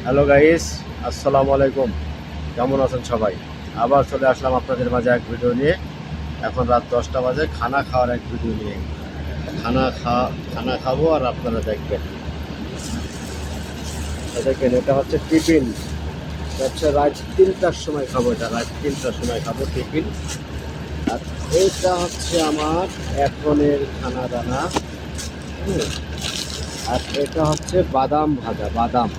Hello guys, আসসালামু আলাইকুম। কেমন আছেন সবাই? আবার চলে আসলাম আপনাদের মাঝে এক ভিডিও নিয়ে। এখন রাত 10টা বাজে, খানা খাওয়ার এক ভিডিও নিয়ে। খানা খাবো আর আপনারা দেখবেন। দেখেন, এটা হচ্ছে টিফিন। এটা হচ্ছে রাত 3টার সময় খাবো, এটা রাত 3টার সময় খাবো টিফিন। আর এটা হচ্ছে আমার এখনের খানা দানা। আর এটা হচ্ছে বাদাম ভাজা, বাদাম।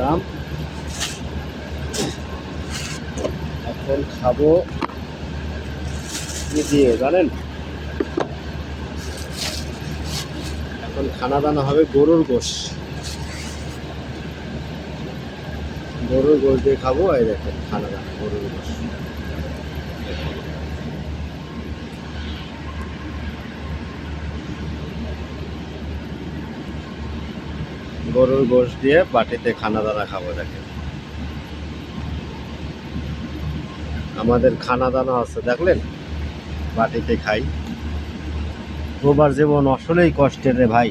বাদাম এখন খাবো কি দিয়ে জানেন? এখন খানা দানা হবে গরুর গোশ। গরুর গোশ দিয়ে খাবো। এই দেখেন খানা দানা গরুর গোশ। গরুর গোশ দিয়ে বাটিতে খানা দানা খাবো। দেখেন আমাদের খানা দানা আছে, দেখলেন? বাটিতে খাই। প্রবার জীবন আসলেই কষ্টের রে ভাই।